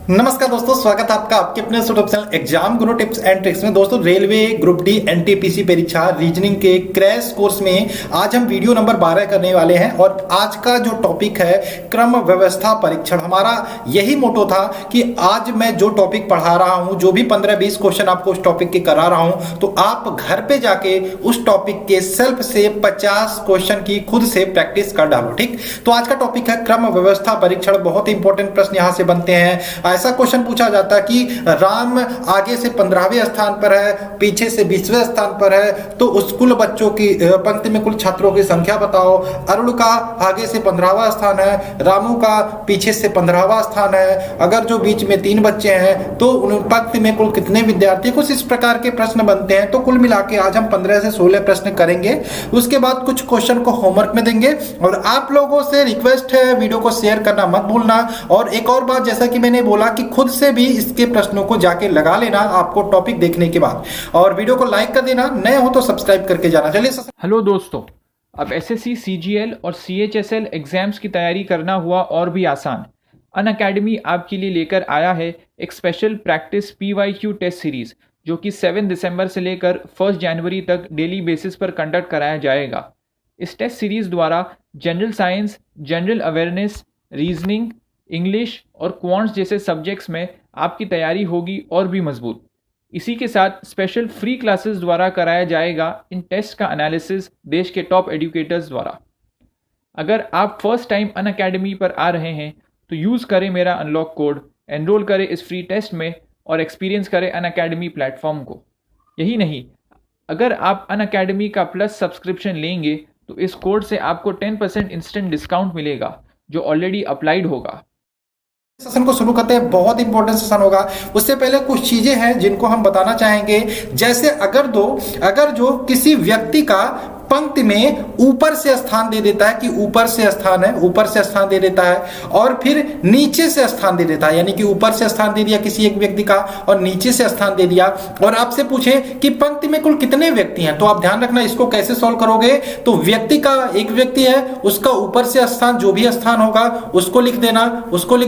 नमस्कार दोस्तों, स्वागत है आपका आपके अपने YouTube channel exam Guru tips and tricks में। दोस्तों, रेलवे ग्रुप डी एनटीपीसी परीक्षा रीजनिंग के क्रैश कोर्स में आज हम वीडियो नंबर 12 करने वाले हैं और आज का जो टॉपिक है क्रम व्यवस्था परीक्षण। हमारा यही मोटो था कि आज मैं जो टॉपिक पढ़ा रहा हूं, जो भी 15-20 क्वेश्चन आपको उस टॉपिक के करा रहा हूं, तो आप घर पे जाके उस टॉपिक के सेल्फ से 50 क्वेश्चन की खुद से प्रैक्टिस कर डालो। ठीक, तो आज का टॉपिक है क्रम व्यवस्था परीक्षण। बहुत इंपॉर्टेंट प्रश्न यहां से बनते हैं। ऐसा क्वेश्चन पूछा जाता है कि राम आगे से 15वें स्थान पर है, पीछे से 20वें स्थान पर है, तो उस कुल बच्चों की पंक्ति में कुल छात्रों की संख्या बताओ। अरुण का आगे से 15वां स्थान है, रामू का पीछे से 15वां स्थान है। अगर जो बीच में 3 बच्चे हैं तो उन पंक्ति में कुल कितने विद्यार्थी, कुछ इस प्रकार के प्रश्न बनते हैं। तो कुल मिला के आज हम 15 से 16 प्रश्न करेंगे। उसके बाद कुछ क्वेश्चन को होमवर्क में देंगे और आप लोगों से रिक्वेस्ट है वीडियो को शेयर करना मत भूलना। और एक और बात, जैसा कि मैंने बोला कि खुद से भी इसके प्रश्नों को जाके लगा लेना आपको टॉपिक देखने के बाद, और वीडियो को लाइक कर देना, नए हो तो सब्सक्राइब करके जाना। चलिए। हेलो दोस्तों, अब एसएससी, सीजीएल और सीएचएसएल एग्जाम्स की तैयारी करना हुआ और भी आसान। अनअकैडमी आपके लिए लेकर आया है एक special practice PYQ test series, जो कि 7 दिसंबर से लेकर 1 जनवरी तक डेली बेसिस पर कंडक्ट कराया जाएगा। इस टेस्ट सीरीज द्वारा general science, general awareness, reasoning, English और क्वांट्स जैसे सब्जेक्ट्स में आपकी तैयारी होगी और भी मजबूत। इसी के साथ स्पेशल फ्री क्लासेस द्वारा कराया जाएगा इन टेस्ट का एनालिसिस देश के टॉप एजुकेटर्स द्वारा। अगर आप फर्स्ट टाइम अनअकैडमी पर आ रहे हैं तो यूज़ करें मेरा अनलॉक कोड, एनरोल करें इस फ्री टेस्ट में और एक्सपीरियंस करें अनअकैडमी प्लेटफॉर्म को। यही नहीं, अगर आप अनअकैडमी का प्लस सब्सक्रिप्शन लेंगे तो इस कोड से आपको 10% इंस्टेंट डिस्काउंट मिलेगा, जो ऑलरेडी अप्लाइड होगा। सेशन को शुरू करते हैं। बहुत इंपॉर्टेंट सेशन होगा। उससे पहले कुछ चीजें हैं जिनको हम बताना चाहेंगे। जैसे अगर जो किसी व्यक्ति का पंक्ति में ऊपर से स्थान दे देता है कि ऊपर से स्थान है, ऊपर से स्थान दे देता है, और फिर नीचे से स्थान दे देता है, यानी कि ऊपर से स्थान दे दिया किसी एक व्यक्ति का और नीचे से स्थान दे दिया, और आपसे पूछे कि पंक्ति में कुल कितने व्यक्ति हैं, तो आप ध्यान रखना इसको कैसे सॉल्व करोगे। तो व्यक्ति का एक व्यक्ति है, उसका ऊपर से स्थान जो भी स्थान होगा उसको लिख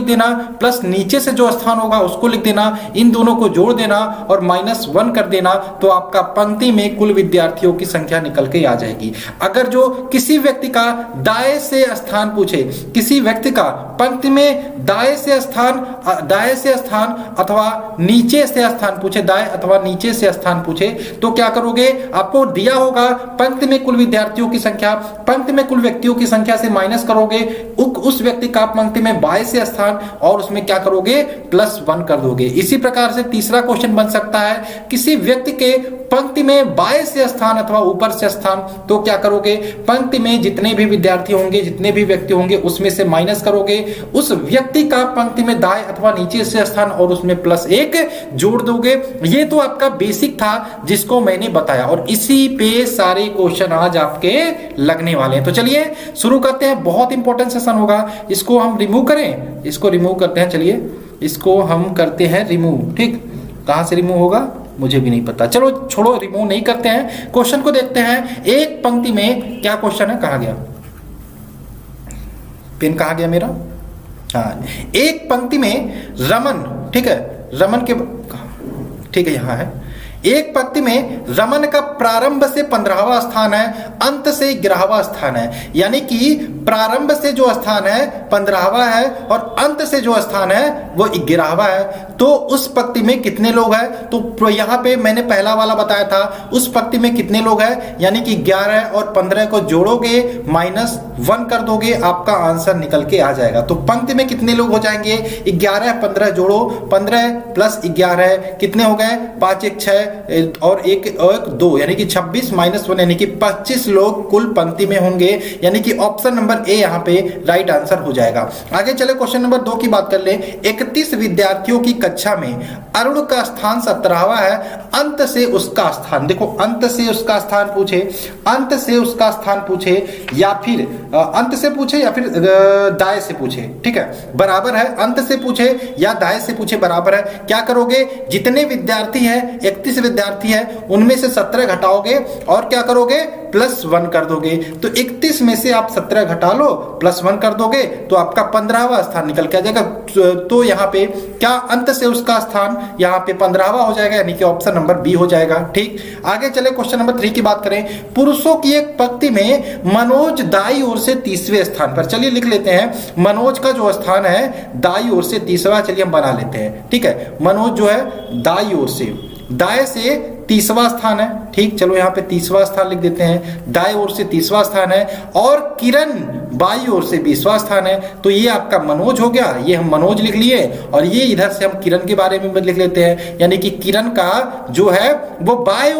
देना, प्लस नीचे से जो स्थान होगा उसको लिख देना, इन दोनों को जोड़ देना और -1 कर देना, तो आपका पंक्ति में कुल विद्यार्थियों की संख्या निकल के आ जाएगी। अगर जो किसी व्यक्ति का दाएं से स्थान पूछे, किसी व्यक्ति का पंक्ति में दाएं से स्थान अथवा नीचे से स्थान पूछे, दाएं अथवा नीचे से स्थान पूछे, तो क्या करोगे, आपको दिया होगा पंक्ति में कुल विद्यार्थियों की संख्या, पंक्ति में कुल व्यक्तियों की संख्या से माइनस करोगे उस व्यक्ति का पंक्ति में बाएं से स्थान और उसमें क्या करोगे, +1 कर दोगे। इसी प्रकार से तीसरा क्वेश्चन बन सकता है, किसी व्यक्ति के पंक्ति में बाएं से स्थान अथवा ऊपर से स्थान, तो क्या करोगे, पंक्ति में जितने भी विद्यार्थी होंगे, जितने भी व्यक्ति होंगे उसमें से माइनस करोगे उस व्यक्ति का पंक्ति में दाएं अथवा नीचे से स्थान और उसमें +1 जोड़ दोगे। ये तो आपका बेसिक था जिसको मैंने बताया, और इसी पे सारे क्वेश्चन आज आपके लगने वाले हैं। तो चलिए शुरू करते हैं। बहुत इंपॉर्टेंट सेशन होगा। इसको हम रिमूव करें, इसको रिमूव करते हैं। चलिए इसको हम करते हैं रिमूव। ठीक, कहां से रिमूव होगा मुझे भी नहीं पता, चलो छोड़ो, रिमूव नहीं करते हैं। क्वेश्चन को देखते हैं। एक पंक्ति में क्या क्वेश्चन है, कहां गया पेन, कहां गया मेरा, हाँ, एक पंक्ति में रमन, ठीक है, रमन के, ठीक है यहां है, एक पंक्ति में रमन का प्रारंभ से 15वां स्थान है, अंत से 11वां स्थान है, यानी कि प्रारंभ से जो स्थान है 15वां है और अंत से जो स्थान है वो 11वां है। तो उस पंक्ति में कितने लोग हैं, तो यहाँ पे मैंने पहला वाला बताया था, उस पंक्ति में कितने लोग हैं, यानी कि 11 और 15 को जोड़ोगे -1 कर दोगे, आपका आंसर निकल के आ जाएगा। तो पंक्ति में कितने लोग हो जाएंगे, 11 15 जोड़ो, 15 + 11 कितने हो गए, 5 1 6 और 1 2, यानी कि 26 -1 यानी कि 25 लोग कुल पंक्ति में होंगे, यानी कि ऑप्शन नंबर ए यहाँ पे राइट आंसर हो जाएगा। आगे चले क्वेश्चन नंबर 2 की बात कर ले। 31 विद्यार्थियों की कक्षा में अरुण का स्थान 17वां है, अंत से उसका स्थान, देखो अंत से उसका स्थान पूछे, अंत से उसका स्थान पूछे या फिर अंत से पूछे या फिर दाएं से पूछे, ठीक है, बराबर है, अंत से पूछे या दाएं से पूछे बराबर है। क्या करोगे, जितने विद्यार्थी है 31 विद्यार्थी है उनमें से 17 घटाओगे और क्या करोगे, +1 कर दोगे। तो 31 में से आप 17 घटा लो, +1 कर दोगे तो आपका 15वां स्थान निकल के आ जाएगा। तो यहाँ पे क्या अंत से उसका स्थान यहाँ पे 15वां हो जाएगा, यानी कि ऑप्शन नंबर बी हो जाएगा। ठीक, आगे चले क्वेश्चन नंबर 3 की बात करें। पुरुषों की एक पंक्ति में मनोज दाई ओर से 30वें स्थान पर, चलिए लिख लेते हैं मनोज का जो स्थान है दाई ओर से 30वां, चलिए हम बना लेते हैं। ठीक है, मनोज जो है दाई ओर से, दाएं से 30वां स्थान है। ठीक, चलो यहाँ पे 30वां स्थान लिख देते हैं, दाएं ओर से 30वां स्थान है, और किरण बाई ओर से 20वां स्थान है। तो ये आपका मनोज हो गया, ये हम मनोज लिख लिए, और ये इधर से हम किरण के बारे में लिख लेते हैं, यानी कि किरण का जो है वो बाई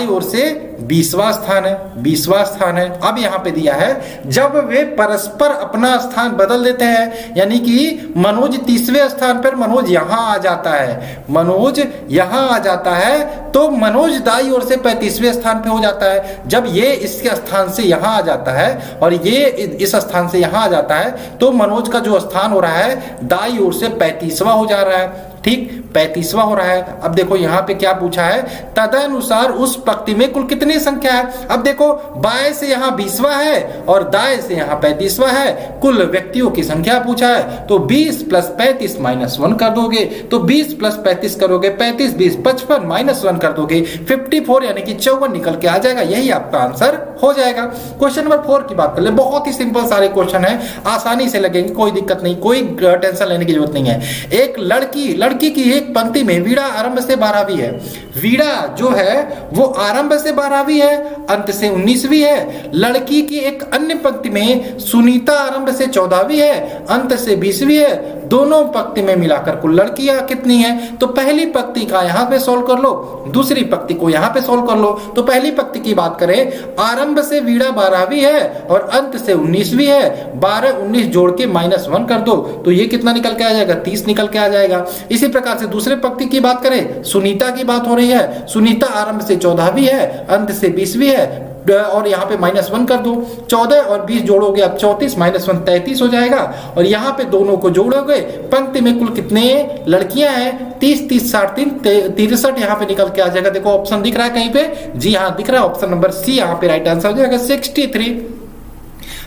ओर से 20वां स्थान है, 20वां स्थान है। अब यहाँ पे दिया है जब वे परस्पर अपना स्थान बदल देते हैं, यानी कि मनोज 30वें स्थान पर, मनोज यहाँ आ जाता है, मनोज यहाँ आ जाता है, तो मनोज दाई ओर से 35वें स्थान पे हो जाता है। जब ये इसके स्थान से यहाँ आ जाता है और ये इस स्थान से यहाँ आ जाता है, तो मनोज का जो स्थान हो रहा है दाई ओर से 35वां हो जा रहा है। ठीक, 35वां हो रहा है। अब देखो यहाँ पे क्या पूछा है, तदनुसार उस पंक्ति में कुल कितनी संख्या है। अब देखो बाएं से यहाँ 20वां है और दाएं से यहाँ 35वां है, कुल व्यक्तियों की संख्या पूछा है। तो 20 + 35 -1 कर दोगे, तो 20 + 35 करोगे 35, 20 55 -1 कर दोगे 54, यानी कि 54 निकल के आ जाएगा। यही आपका आंसर हो जाएगा। क्वेश्चन नंबर 4 की बात कर ले, बहुत ही सिंपल सारे क्वेश्चन है, आसानी से लगेंगे, कोई दिक्कत नहीं, कोई टेंशन लेने की जरूरत नहीं है। एक लड़की की एक पंक्ति में वीणा आरंभ से 12वीं है, वीणा जो है वो आरंभ से 12वीं है, अंत से 19वीं है। लड़की की एक अन्य पंक्ति में सुनीता आरंभ से 14वीं है, अंत से 20वीं है। दोनों पंक्ति में मिलाकर कुल लड़कियां कितनी हैं? तो पहली पंक्ति का यहाँ पे सॉल्व कर लो, दूसरी पंक्ति को यहाँ पे सॉल्व कर लो। तो पहली पंक्ति की बात करें, आरंभ से वीणा 12वीं है और अंत से 19वीं है, 12 19 जोड़ के -1 कर दो, तो ये कितना निकल के आ जाएगा, 30 निकल के आ जाएगा। इसी प्रकार से दूसरे पंक्ति की बात करें, सुनीता की बात हो रही है, सुनीता आरंभ से 14वीं है, अंत से 20वीं है, और यहाँ पे -1 कर दो, 14 और 20 जोड़ोगे अब 34 -1 33 हो जाएगा। और यहाँ पे दोनों को जोड़ोगे, पंक्ति में कुल कितने लड़कियां हैं, 30 30 60 63 यहाँ पे निकल के आ जाएगा। देखो ऑप्शन दिख रहा है कहीं पे, जी हाँ दिख रहा है, ऑप्शन नंबर सी यहाँ पे राइट आंसर हो जाएगा 63।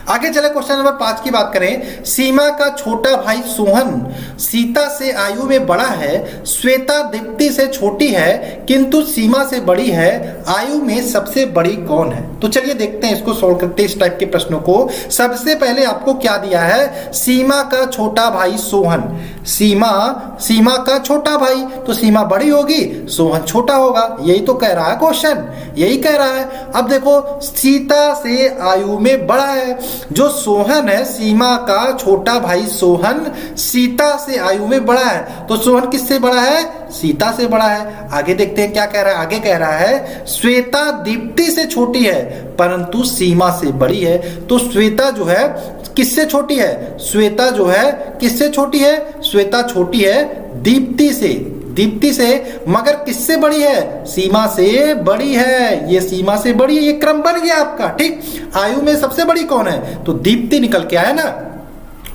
आगे चले क्वेश्चन नंबर 5 की बात करें। सीमा का छोटा भाई सोहन सीता से आयु में बड़ा है, श्वेता दीप्ति से छोटी है, किंतु सीमा से बड़ी है, आयु में सबसे बड़ी कौन है? तो चलिए देखते हैं इसको सॉल्व करते हैं, इस टाइप के प्रश्नों को। सबसे पहले आपको क्या दिया है, सीमा का छोटा भाई सोहन, सीमा का छोटा भाई, तो सीमा बड़ी होगी, सोहन छोटा होगा, यही तो कह रहा है क्वेश्चन, यही कह रहा है। अब देखो सीता से आयु में बड़ा है, जो सोहन है सीमा का छोटा भाई सोहन सीता से आयु में बड़ा है, तो सोहन किससे बड़ा है, सीता से बड़ा है। आगे देखते हैं क्या कह रहा है, आगे कह रहा है श्वेता दीप्ति से छोटी है परंतु सीमा से बड़ी है। तो श्वेता जो है किससे छोटी है, श्वेता जो है किससे छोटी है, श्वेता छोटी है दीप्ति से, मगर किससे बड़ी है, सीमा से बड़ी है, ये सीमा से बड़ी है, ये क्रम बन गया आपका। ठीक, आयु में सबसे बड़ी कौन है, तो दीप्ति निकल के आया ना,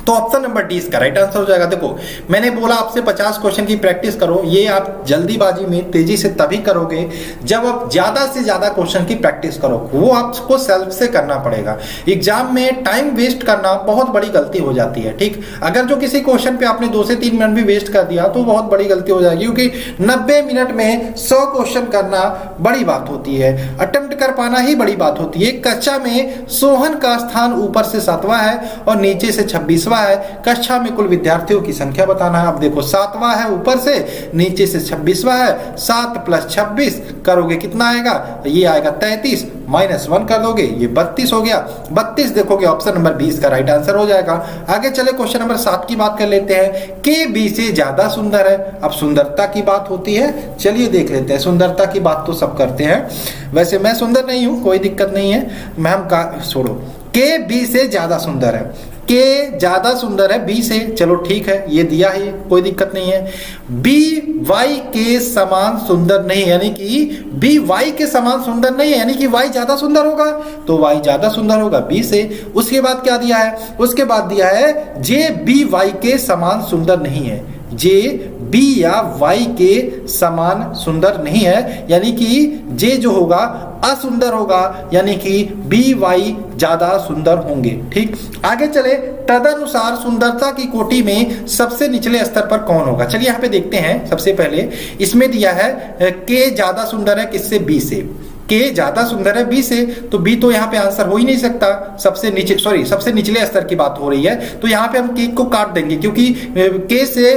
तो ऑप्शन नंबर डी इसका राइट आंसर हो जाएगा। देखो मैंने बोला आपसे 50 क्वेश्चन की प्रैक्टिस करो, ये आप जल्दीबाजी में तेजी से तभी करोगे जब आप ज्यादा से ज्यादा क्वेश्चन की प्रैक्टिस करो, वो आपको सेल्फ से करना पड़ेगा। एग्जाम में टाइम वेस्ट करना बहुत बड़ी गलती हो जाती है। ठीक, अगर जो किसी क्वेश्चन पे आपने 2 से 3 मिनट भी वेस्ट कर दिया तो बहुत बड़ी गलती हो जाएगी, क्योंकि 90 मिनट में 100 क्वेश्चन करना बड़ी बात होती है, अटेम्प्ट कर पाना ही बड़ी बात होती है। कक्षा में सोहन का स्थान ऊपर से 7वां है और नीचे से 26वां है। कक्षा में कुल विद्यार्थियों की संख्या बताना है। अब देखो 7वां है ऊपर से, नीचे से 26वां है, 7 + 26 करोगे कितना आएगा, ये आएगा 33, -1 कर दोगे ये 32 हो गया। 32 देखोगे ऑप्शन नंबर 20 का राइट आंसर हो जाएगा। आगे चले क्वेश्चन नंबर 7 की बात कर लेते हैं। के बी से ज्यादा सुंदर है, अब सुंदरता की बात होती है, चलिए देख लेते हैं। सुंदरता की बात तो सब करते हैं, वैसे मैं सुंदर नहीं हूं, कोई दिक्कत नहीं है, मैम का छोड़ो। के बी से ज्यादा सुंदर है, के ज्यादा सुंदर है बी से, चलो ठीक है ये दिया है, कोई दिक्कत नहीं है। बी वाई के समान सुंदर नहीं, यानी कि बी वाई के समान सुंदर नहीं है, यानी कि वाई ज्यादा सुंदर होगा, तो वाई ज्यादा सुंदर होगा बी से। उसके बाद क्या दिया है, उसके बाद दिया है जे बी वाई के समान सुंदर नहीं है, जे बी या वाई के समान सुंदर नहीं है, यानी कि जे जो होगा असुंदर होगा, यानी कि बी वाई ज्यादा सुंदर होंगे। ठीक, आगे चले तदनुसार सुंदरता की कोटि में सबसे निचले स्तर पर कौन होगा। चलिए यहाँ पे देखते हैं। सबसे पहले इसमें दिया है के ज्यादा सुंदर है किससे, बी से। के ज्यादा सुंदर है बी से, तो बी तो यहाँ पे आंसर हो ही नहीं सकता। सबसे नीचे सबसे निचले स्तर की बात हो रही है, तो यहाँ पे हम के को काट देंगे क्योंकि के से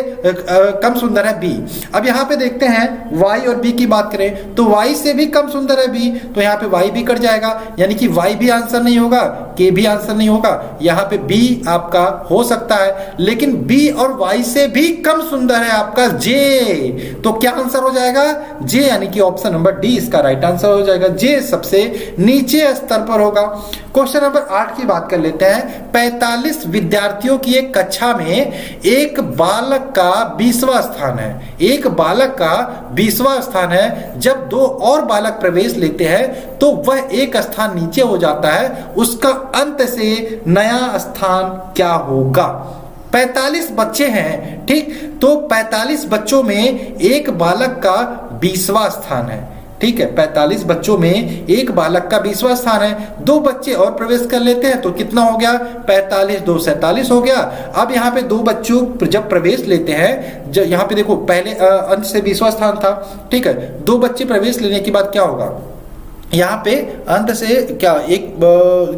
कम सुंदर है बी। अब यहाँ पे देखते हैं वाई और बी की बात करें तो वाई से भी कम सुंदर है बी, तो यहाँ पे वाई भी कट जाएगा, यानी कि वाई भी आंसर नहीं होगा, के भी आंसर नहीं होगा। यहाँ पे बी आपका हो सकता है, लेकिन बी और वाई से भी कम सुंदर है आपका जे, तो क्या आंसर हो जाएगा, जे, यानी कि ऑप्शन नंबर डी इसका राइट आंसर हो जाएगा। जे सबसे नीचे स्तर पर होगा। क्वेश्चन नंबर 8 की बात कर लेते हैं। 45 विद्यार्थियों की एक कक्षा में एक बालक का 20वां स्थान है। एक बालक का 20वां स्थान है। जब दो और बालक प्रवेश लेते हैं तो वह एक स्थान नीचे हो जाता है। उसका अंत से नया स्थान क्या होगा। 45 बच्चे हैं, ठीक, तो 45 बच्चों में एक बालक का 20वां स्थान है, ठीक है। 45 बच्चों में एक बालक का 20वां स्थान है। दो बच्चे और प्रवेश कर लेते हैं तो कितना हो गया, 45 2 47 हो गया। अब यहाँ पे दो बच्चों जब प्रवेश लेते हैं, जब यहाँ पे देखो पहले अंत से 20वां स्थान था, ठीक है, दो बच्चे प्रवेश लेने के बाद क्या होगा, यहाँ पे अंत से क्या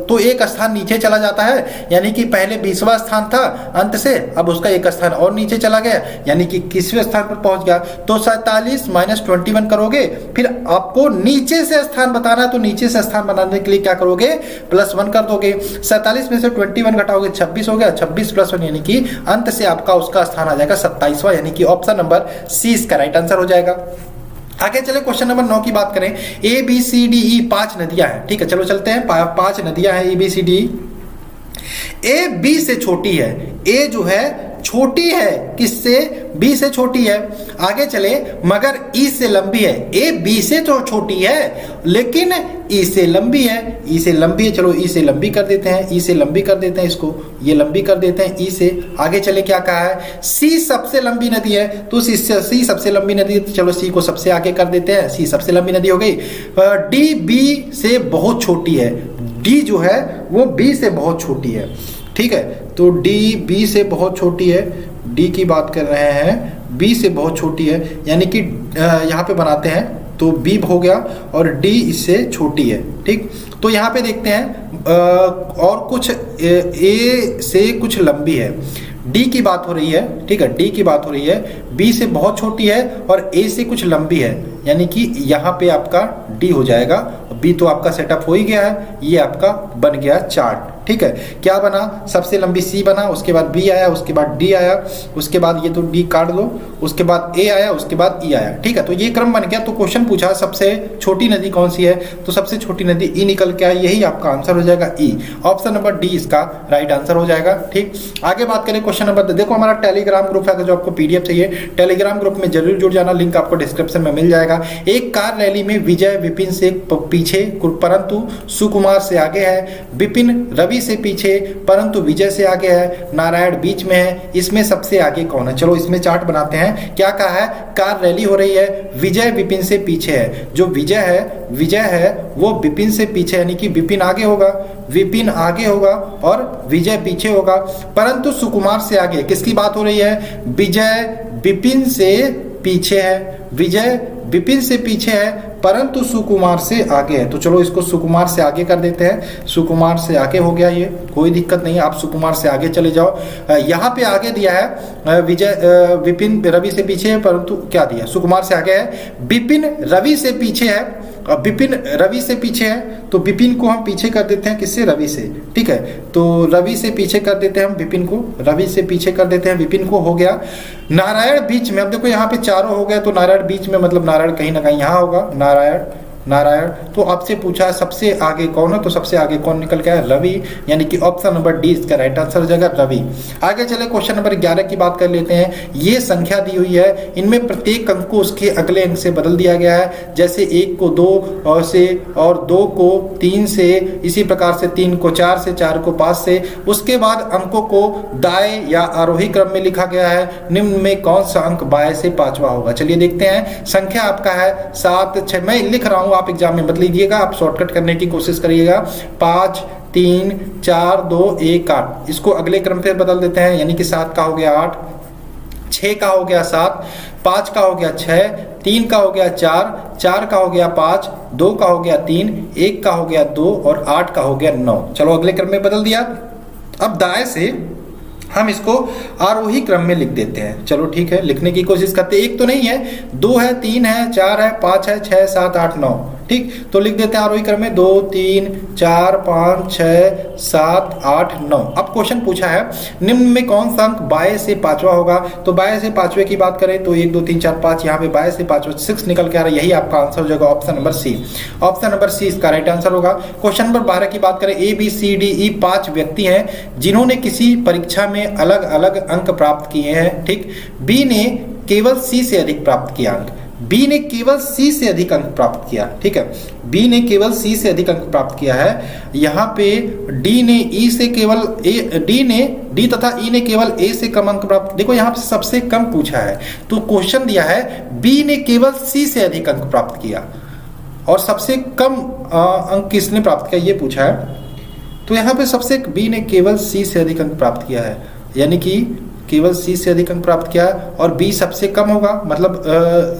तो एक स्थान नीचे चला जाता है, यानी कि पहले 20वां स्थान था अंत से, अब उसका एक स्थान और नीचे चला गया, यानी कि 21वें स्थान पर पहुंच गया। तो 47 माइनस 21 करोगे, फिर आपको नीचे से स्थान बताना है, तो नीचे से स्थान बनाने के लिए क्या करोगे, +1 कर दोगे। 47 में से 21 घटाओगे 26 हो गया, 26 + 1 यानी कि अंत से आपका उसका स्थान आ जाएगा 27वां, यानी कि ऑप्शन नंबर सी इसका राइट आंसर हो जाएगा। आगे चले क्वेश्चन नंबर 9 की बात करें। ए बी सी डी ई 5 नदियां हैं, ठीक है, चलो चलते हैं। 5 नदियां हैं, A B C D. A B से छोटी है, ए जो है छोटी है किससे, बी से छोटी है। आगे चले, मगर ई से लंबी है। ए बी से तो छोटी है लेकिन ई से लंबी है, ई से लंबी है, चलो ई से लंबी कर देते हैं, ई से लंबी कर देते हैं, इसको ये लंबी कर देते हैं ई से। आगे चले, क्या कहा है, सी सबसे लंबी नदी है, तो सी सबसे लंबी नदी है, तो चलो सी को सबसे आगे कर देते हैं, सी सबसे लंबी नदी हो गई। डी बी से बहुत छोटी है, डी जो है वो बी से बहुत छोटी है, ठीक है, तो डी बी से बहुत छोटी है, डी की बात कर रहे हैं, बी से बहुत छोटी है, यानी कि यहाँ पे बनाते हैं तो बी हो गया और डी इससे छोटी है, ठीक। तो यहाँ पे देखते हैं और कुछ ए से कुछ लंबी है, डी की बात हो रही है, ठीक है, डी की बात हो रही है, बी से बहुत छोटी है और ए से कुछ लंबी है, यानी कि यहाँ पे आपका डी हो जाएगा। बी तो आपका सेटअप हो ही गया है, ये आपका बन गया चार्ट, ठीक है। क्या बना, सबसे लंबी सी बना, उसके बाद बी आया, उसके बाद डी आया, उसके बाद ये तो डी काट दो, उसके बाद ए आया, उसके बाद ई आया, ठीक है। तो ये क्रम बन गया। तो क्वेश्चन पूछा सबसे छोटी नदी कौन सी है, तो सबसे छोटी नदी ई निकल के आई, यही आपका आंसर हो जाएगा ई, ऑप्शन नंबर डी इसका राइट आंसर हो जाएगा, ठीक। आगे बात करें क्वेश्चन नंबर, देखो हमारा टेलीग्राम ग्रुप है, जो आपको पीडीएफ चाहिए टेलीग्राम ग्रुप में जरूर जुड़ जाना, लिंक आपको डिस्क्रिप्शन में मिल जाएगा। एक कार रैली में विजय विपिन से पीछे परंतु सुकुमार से आगे है, विपिन रवि से पीछे परंतु विजय से आगे है, नारायण बीच में है, इसमें सबसे आगे कौन है। चलो इसमें चार्ट बनाते हैं। क्या कहा है, कार रैली हो रही है, विजय विपिन से पीछे है, जो विजय है वो विपिन से पीछे, यानी कि विपिन आगे होगा, विपिन आगे होगा और विजय पीछे होगा, परंतु सुकुमार से आगे। किसकी बात हो रही है, विजय विपिन से पीछे है, विजय विपिन से पीछे है परंतु सुकुमार से आगे है, तो चलो इसको सुकुमार से आगे कर देते हैं, सुकुमार से आगे हो गया, ये कोई दिक्कत नहीं है, आप सुकुमार से आगे चले जाओ। यहाँ पे आगे दिया है विजय विपिन रवि से पीछे है, परंतु क्या दिया, सुकुमार से आगे है, विपिन रवि से पीछे है, विपिन रवि से पीछे है, तो विपिन को हम पीछे कर देते हैं, किससे, रवि से, ठीक है, तो रवि से पीछे कर देते हैं हम विपिन को, रवि से पीछे कर देते हैं विपिन को, हो गया। नारायण बीच में, अब देखो यहाँ पे चारों हो गया, तो नारायण बीच में मतलब नारायण कहीं ना कहीं यहाँ होगा, नारायण। तो आपसे पूछा सबसे आगे कौन है, तो सबसे आगे कौन निकल गया, रवि, यानी कि ऑप्शन नंबर डी इसका राइट आंसर हो जाएगा, रवि। आगे चले क्वेश्चन नंबर 11 की बात कर लेते हैं। ये संख्या दी हुई है, इनमें प्रत्येक अंक को उसके अगले अंक से बदल दिया गया है, जैसे 1 को 2 से और 2 को 3 से, इसी प्रकार से 3 को 4 से, 4 को 5 से। उसके बाद अंकों को दाएं या आरोही क्रम में लिखा गया है, निम्न में कौन सा अंक बाएं से 5वां होगा। चलिए देखते हैं। संख्या आपका है 7 6, मैं लिख रहा हूं, आप एग्जाम में मत लीजिएगा, आप शॉर्टकट करने की कोशिश करिएगा। 5 3 4 2 1 8। इसको अगले क्रम पे बदल देते हैं, यानी कि 7 का हो गया 8, 6 का हो गया 7, 5 का हो गया 6, 3 का हो गया 4, 4 का हो गया 5, 2 का हो गया 3, 1 का हो गया 2 और 8 का हो गया 9। चलो अगले क्रम में बदल दिया। अब दाएं से हम इसको आरोही क्रम में लिख देते हैं। चलो ठीक है, लिखने की कोशिश करते हैं। एक तो नहीं है, 2 है, 3 है, 4 है, 5 है, 6 7 8 9। ठीक, तो लिख देते हैं आरोही क्रम में 2 3 4 5 6 7 8 9। अब क्वेश्चन पूछा है निम्न में कौन सा अंक बाएं से पांचवा होगा। तो बाएं से पांचवे की बात करें तो 1 2 3 4 5, यहाँ पे बाएं से पांचवा 6 निकल के आ रहा है। यही आपका आंसर हो जाएगा option number C. Option number C इसका राइट आंसर होगा। क्वेश्चन नंबर 12 की बात करें, ए बी सी डी ई 5 व्यक्ति हैं जिन्होंने किसी परीक्षा में अलग अलग अंक प्राप्त किए हैं। ठीक, बी ने केवल सी से अधिक प्राप्त किया अंक, बी ने केवल सी से अधिक अंक प्राप्त किया। ठीक है, बी ने केवल सी से अधिक अंक प्राप्त किया है। यहाँ पे डी ने ई से केवल डी तथा ई ने केवल ए से कम अंक प्राप्त। देखो यहाँ पे सबसे कम पूछा है, तो क्वेश्चन दिया है बी ने केवल सी से अधिक अंक प्राप्त किया और सबसे कम अंक किसने प्राप्त किया ये पूछा है। तो यहाँ पे सबसे बी ने केवल सी से अधिक अंक प्राप्त किया है, यानी कि केवल सी से अधिक अंक प्राप्त किया और बी सबसे कम होगा, मतलब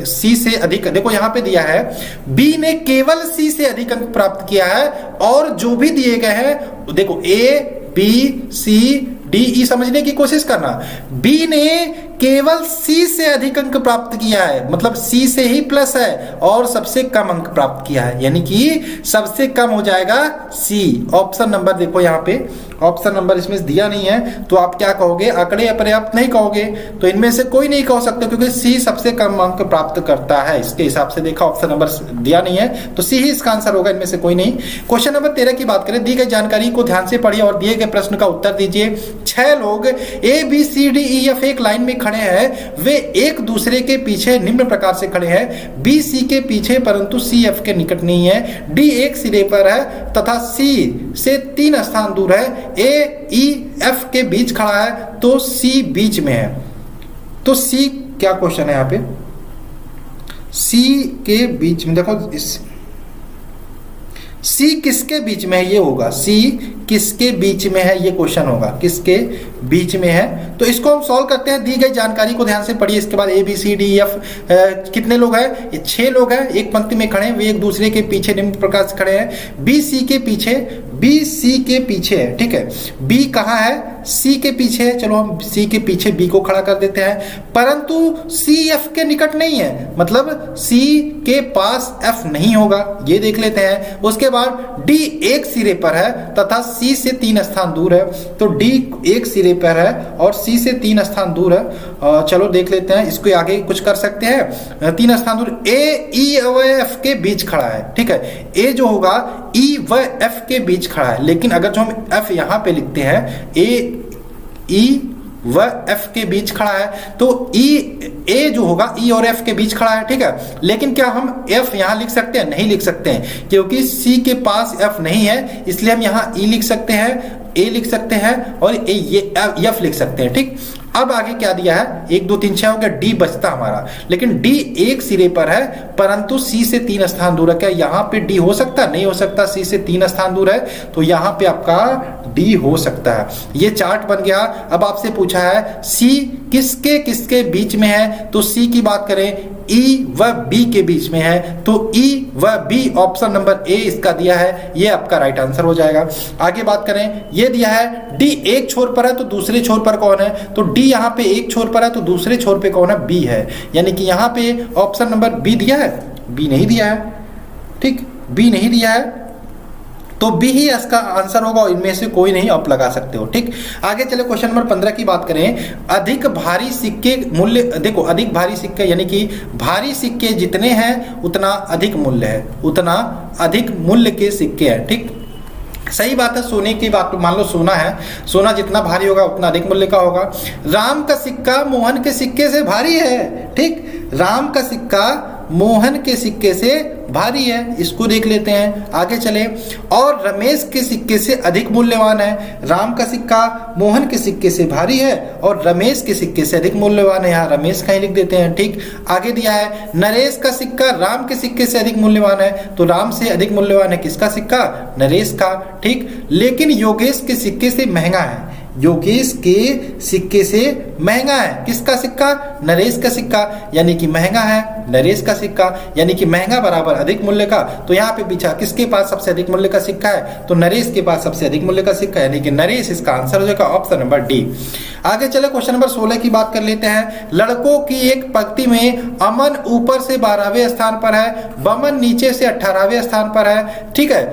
सी से अधिक। देखो यहाँ पे दिया है बी ने केवल सी से अधिक अंक प्राप्त किया है और जो भी दिए गए हैं, देखो ए बी सी डी ई समझने की कोशिश करना। बी ने केवल सी से अधिक अंक प्राप्त किया है, मतलब सी से ही प्लस है और सबसे कम अंक प्राप्त किया है, यानी कि सबसे कम हो जाएगा सी। ऑप्शन नंबर देखो यहाँ पे ऑप्शन नंबर इसमें दिया नहीं है, तो आप क्या कहोगे, आंकड़े अपर्याप्त नहीं कहोगे, तो इनमें से कोई नहीं कह सकते क्योंकि सी सबसे कम अंक प्राप्त करता है। इसके हिसाब से देखा ऑप्शन नंबर दिया नहीं है, तो सी ही इसका आंसर होगा, इनमें से कोई नहीं। क्वेश्चन नंबर 13 की बात करें, दी गई जानकारी को ध्यान से पढ़िए और दिए गए प्रश्न का उत्तर दीजिए। 6 लोग A B C D E F एक लाइन में खड़े हैं, वे एक दूसरे के पीछे निम्न प्रकार से खड़े हैं। बी सी के पीछे परंतु सी एफ के निकट नहीं है। डी एक सिरे पर है तथा सी से 3 स्थान दूर है। ए ई एफ के बीच खड़ा है तो सी बीच में है। तो सी क्या क्वेश्चन है यहाँ पे, सी के बीच में, देखो इस सी किसके बीच में है ये होगा, सी किसके बीच में है ये क्वेश्चन होगा, किसके बीच में है। तो इसको हम सॉल्व करते हैं। दी गई जानकारी को ध्यान से पढ़िए, इसके बाद A B C D F कितने लोग हैं, ये 6 लोग हैं, एक पंक्ति में खड़े हैं, वे एक दूसरे के पीछे निम्न प्रकार से खड़े हैं। बी सी के पीछे, बी सी के पीछे है, ठीक है, बी कहाँ है, सी के पीछे है। चलो हम सी के पीछे बी को खड़ा कर देते हैं, परंतु सी एफ के निकट नहीं है, मतलब सी के पास एफ नहीं होगा, ये देख लेते हैं। उसके बाद डी एक सिरे पर है तथा सी से 3 स्थान दूर है, तो डी एक सिरे पर है और सी से 3 स्थान दूर है। चलो देख लेते हैं, इसको आगे कुछ कर सकते हैं। 3 स्थान दूर ए ई व एफ के बीच खड़ा है, ठीक है, ए जो होगा ई व एफ के बीच खड़ा है, लेकिन अगर जो हम एफ यहाँ पे लिखते हैं, ए ई व एफ के बीच खड़ा है, तो ए जो होगा ई और एफ के बीच खड़ा है, ठीक है। लेकिन क्या हम एफ यहां लिख सकते हैं, नहीं लिख सकते हैं, क्योंकि सी के पास एफ नहीं है, इसलिए हम यहां ई लिख सकते हैं, ए लिख सकते हैं और ये एफ लिख सकते हैं, ठीक। अब आगे क्या दिया है, 1 2 3 6 हो गया, डी बचता हमारा, लेकिन डी एक सिरे पर है परंतु सी से 3 स्थान दूर है। क्या यहाँ पे डी हो सकता, नहीं हो सकता, सी से 3 स्थान दूर है, तो यहाँ पे आपका डी हो सकता है। ये चार्ट बन गया। अब आपसे पूछा है सी किसके किसके बीच में है, तो सी की बात करें ई व बी के बीच में है, तो ई व बी ऑप्शन नंबर ए इसका दिया है, ये आपका राइट आंसर हो जाएगा। आगे बात करें, ये दिया है डी एक छोर पर है तो दूसरे छोर पर कौन है, तो डी यहाँ पे एक छोर पर है तो दूसरे छोर पे कौन है, बी है, यानी कि यहाँ पे ऑप्शन नंबर बी दिया है, बी नहीं दिया है, ठीक, बी नहीं दिया है, तो बी ही इसका आंसर होगा और इनमें से कोई नहीं आप लगा सकते हो, ठीक। आगे चले क्वेश्चन नंबर 15 की बात करें, अधिक भारी सिक्के मूल्य, देखो अधिक भारी सिक्के यानी कि भारी सिक्के जितने हैं उतना अधिक मूल्य है, उतना अधिक मूल्य के सिक्के हैं, ठीक। सही बात है, सोने की बात मान लो सोना है, सोना जितना भारी होगा उतना अधिक मूल्य का होगा। राम का सिक्का मोहन के सिक्के से भारी है, ठीक, राम का सिक्का मोहन के सिक्के से भारी है। इसको देख लेते हैं, आगे चले। और रमेश के सिक्के से अधिक मूल्यवान है। राम का सिक्का मोहन के सिक्के से भारी है और रमेश के सिक्के से अधिक मूल्यवान है। यहाँ रमेश का ही लिख देते हैं। ठीक, आगे दिया है नरेश का सिक्का राम के सिक्के से अधिक मूल्यवान है, तो राम से अधिक मूल्यवान है किसका सिक्का? नरेश का। ठीक, लेकिन योगेश के सिक्के से महंगा है। योगेश के सिक्के से महंगा है किसका सिक्का? नरेश का सिक्का, यानी कि महंगा है नरेश का सिक्का, यानी कि महंगा बराबर अधिक मूल्य का। तो यहाँ पे पीछा किसके पास सबसे अधिक मूल्य का सिक्का है? तो नरेश के पास सबसे अधिक मूल्य का सिक्का, यानी कि नरेश इसका आंसर हो जाएगा ऑप्शन नंबर डी। आगे चले क्वेश्चन नंबर 16 की बात कर लेते हैं। लड़कों की एक पंक्ति में अमन ऊपर से 12वें स्थान पर है, बमन नीचे से 18वें स्थान पर है। ठीक है,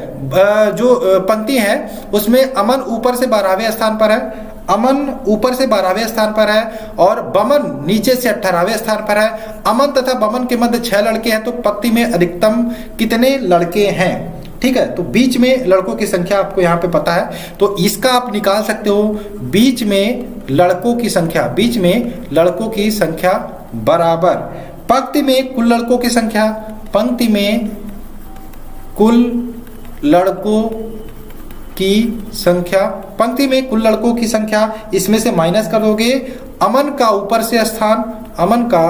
जो पंक्ति है उसमें अमन ऊपर से 12वें स्थान पर है, अमन ऊपर से 12वें स्थान पर है और बमन नीचे से 18वें स्थान पर है। अमन तथा बमन के मध्य 6 लड़के हैं, तो पंक्ति में अधिकतम कितने लड़के हैं? ठीक है, तो बीच में लड़कों की संख्या आपको यहाँ पे पता है, तो इसका आप निकाल सकते हो। बीच में लड़कों की संख्या, बीच में लड़कों की संख्या बराबर पंक्ति में कुल लड़कों की संख्या, पंक्ति में कुल लड़कों की संख्या, पंक्ति में कुल लड़कों की संख्या, इसमें से माइनस कर दोगे अमन का ऊपर से स्थान, अमन का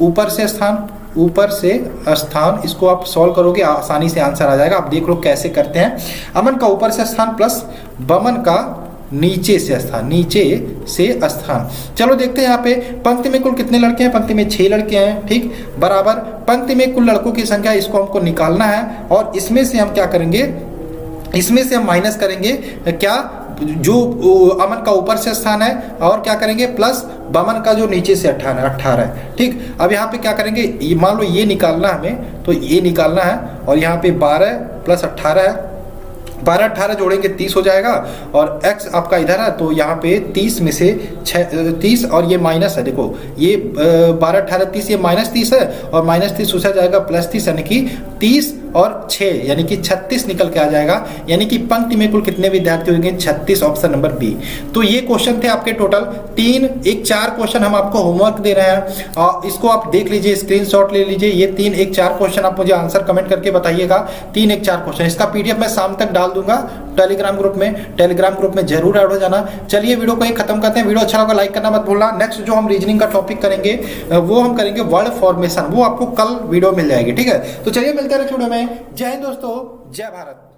ऊपर से स्थान, ऊपर से स्थान, इसको आप सॉल्व करोगे आसानी से आंसर आ जाएगा। आप देख लो कैसे करते हैं। अमन का ऊपर से स्थान प्लस बमन का नीचे से स्थान, नीचे से स्थान। चलो देखते हैं यहाँ पे पंक्ति में कुल कितने लड़के हैं? पंक्ति में 6 लड़के हैं। ठीक, बराबर पंक्ति में कुल लड़कों की संख्या, इसको हमको निकालना है और इसमें से हम क्या करेंगे? इसमें से हम माइनस करेंगे क्या? जो अमन का ऊपर से स्थान है और क्या करेंगे? प्लस बमन का जो नीचे से 18 है। ठीक, अब यहाँ पे क्या करेंगे? मान लो ये निकालना हमें, तो ये निकालना है और यहाँ पे 12 प्लस 18 है, 12 18 जोड़ेंगे 30 हो जाएगा और x आपका इधर है, तो यहाँ पे 30 में से 30 और ये माइनस है। देखो ये 12 18 30, ये माइनस 30 है और माइनस 30 उसे जाएगा प्लस 30, यानी कि 30 और 6 यानी कि 36 निकल के आ जाएगा। यानी कि पंक्ति में कुल कितने विद्यार्थी होंगे? 36, ऑप्शन नंबर बी। तो ये क्वेश्चन थे आपके टोटल 4 क्वेश्चन हम आपको होमवर्क दे रहे हैं और इसको आप देख लीजिए, स्क्रीनशॉट ले लीजिए। ये 4 क्वेश्चन आप मुझे आंसर कमेंट करके बताइएगा। 4 क्वेश्चन, इसका पीडीएफ मैं शाम तक डाल दूंगा टेलीग्राम ग्रुप में जरूर ऐड हो जाना। चलिए वीडियो को ही खत्म करते हैं। वीडियो अच्छा लगा लाइक करना मत भूलना। नेक्स्ट जो हम रीजनिंग का टॉपिक करेंगे वो हम करेंगे वर्ड फॉर्मेशन, वो आपको कल वीडियो मिल जाएगी। ठीक है, तो चलिए मिलते हैं नेक्स्ट वीडियो में। जय हिंद दोस्तों, जय भारत।